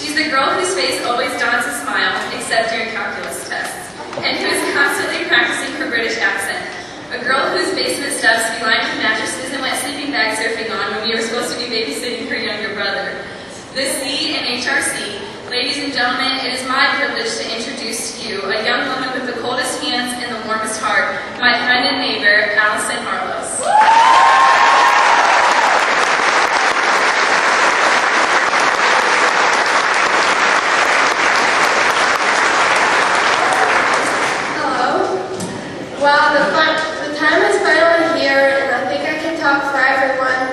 She's the girl whose face always dons a smile, except during calculus tests, and who is constantly practicing her British accent. A girl whose basement steps we lined with mattresses and went sleeping bag surfing on when we were supposed to be babysitting her younger brother. The C in HRC. Ladies and gentlemen, it is my privilege to introduce to you a young woman with the coldest hands and the warmest heart, my friend and neighbor, Allison Harlos. Well, the time is finally here, and I think I can talk for everyone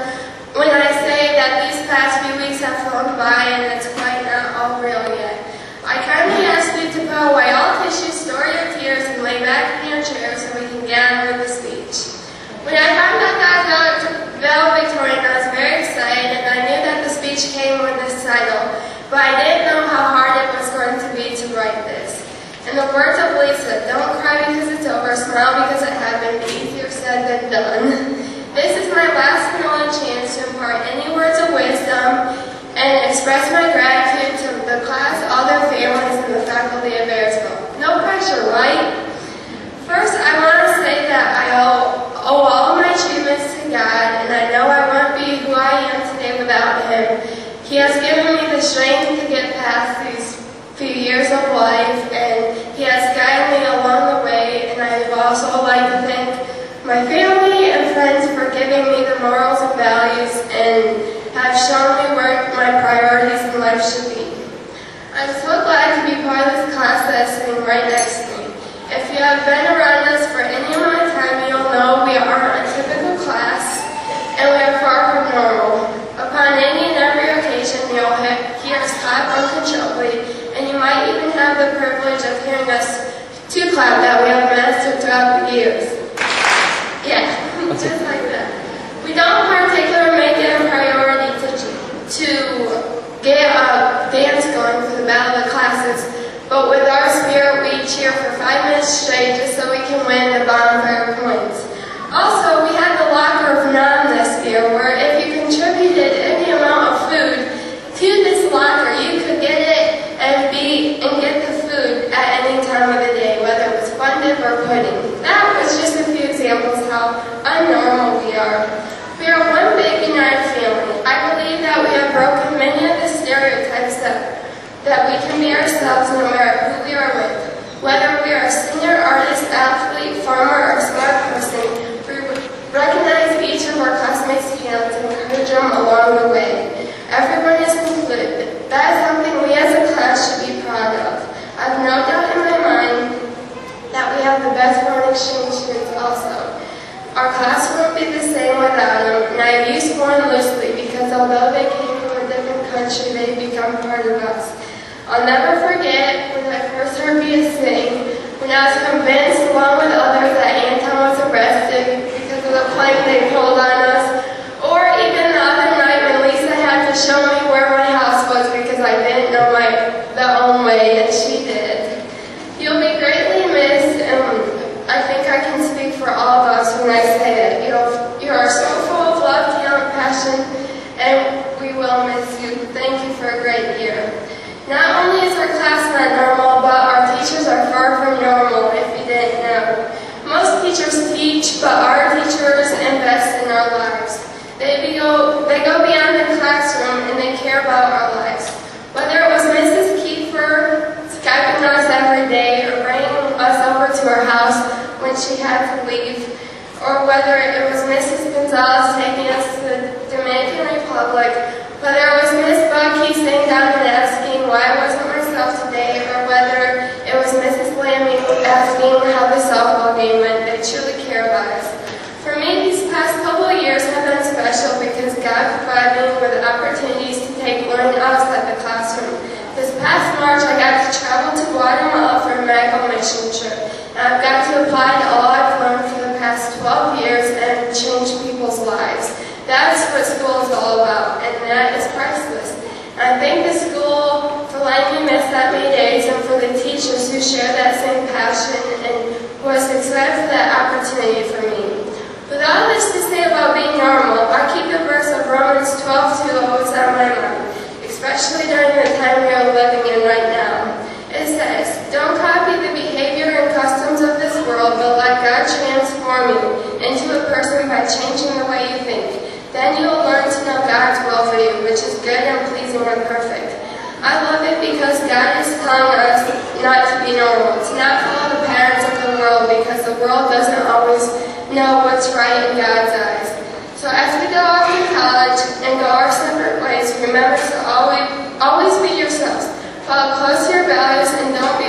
when I say that these past few weeks have flown by and it's quite not all real yet. I kindly ask you to put away all tissues, store your tears, and lay back in your chair so we can get on with the speech. When I found out that I was valedictorian, I was very excited, and I knew that the speech came with this title, but I didn't know how hard it was going to be to write this. In the words of Lisa, don't cry because it's over, smile because it happened, easier said than done. This is my last and only chance to impart any words of wisdom and express my gratitude to the class, all their families, and the faculty of Ayersville. No pressure, right? First, I want to say that I owe all of my achievements to God, and I know I wouldn't be who I am today without Him. He has given me the strength to get past these few years of life, and He has guided me along the way, and I would also like to thank my family and friends for giving me the morals and values and have shown me where my priorities in life should be. I'm so glad to be part of this class that is sitting right next to me. If you have been around us for any amount of time, you'll know we are a typical class, and we are far from normal. Upon any and every occasion, you'll hear us clap uncontrollably, and you might even have the privilege of hearing us to clap that we have mastered throughout the years. Yeah, just like that. We don't particularly make it a priority to get a dance going for the Battle of the Classes, but with our spirit, we cheer for 5 minutes straight just so we can win the bonfire points. Also, we had the Locker of None this year, where if you contributed any amount of food to this locker, you could get it and get the food at any time of the day, whether it was funded or pudding. That was just a few examples how unnormal we are. We are one big united family. I believe that we have broken many of the stereotypes that we can be ourselves no matter who we are with. Whether we are a singer, artist, athlete, farmer, or smart person, we recognize each of our classmates' talents and encourage them along the way. Everyone is included. That is something we as a class should be proud of. I have no doubt in my mind that we have the best foreign exchange students also. Our class won't be the same without them, and I use foreign loosely because although they came from a different country, they become part of us. I'll never forget when I first heard Mia sing, when I was convinced along with others that Anton was arrested because of the plane they pulled on us, or even the other night when Lisa had to show me where my house was because I didn't know the own way, and she did. You'll be greatly missed, and I think I can speak for all of us when I say it. You are so full of love, talent, passion, and we will miss you. Thank you for a great year. Not only is our class not normal, but our teachers are far from normal, if you didn't know. Most teachers teach, but our teachers invest in our lives. They go beyond the classroom and they care about our lives. Whether it was Mrs. Kiefer Skyping us every day or bringing us over to her house when she had to leave, or whether it was Mrs. Gonzalez taking us to the Dominican Republic, whether it was Miss Bucky sitting down and asking why I wasn't myself today, or whether it was Mrs. Lamming asking how the softball game went, they truly care about us. For me, these past couple of years have been special because God provided me with opportunities to take learning outside the classroom. This past March, I got to travel to Guatemala for a medical mission trip, and I've got to apply to all I've learned for the past 12 years and change people's lives. That's what school is all about, and that is priceless. And I thank the school for letting me miss that many days, and for the teachers who share that same passion and was excited for that opportunity for me. With all this to say about being normal, I keep the verse of Romans 12:2 always on my mind. especially during the time we are living in right now. It says, "Don't copy the behavior and customs of this world, but let God transform you into a person by changing the way you think. Then you will learn to know God's will for you, which is good and pleasing and perfect." I love it because God is telling us not to be normal, to not follow the patterns of the world, because the world doesn't always know what's right in God's eyes. So as we go off to college and go our separate ways, remember to always be yourselves. Follow close to your values and don't be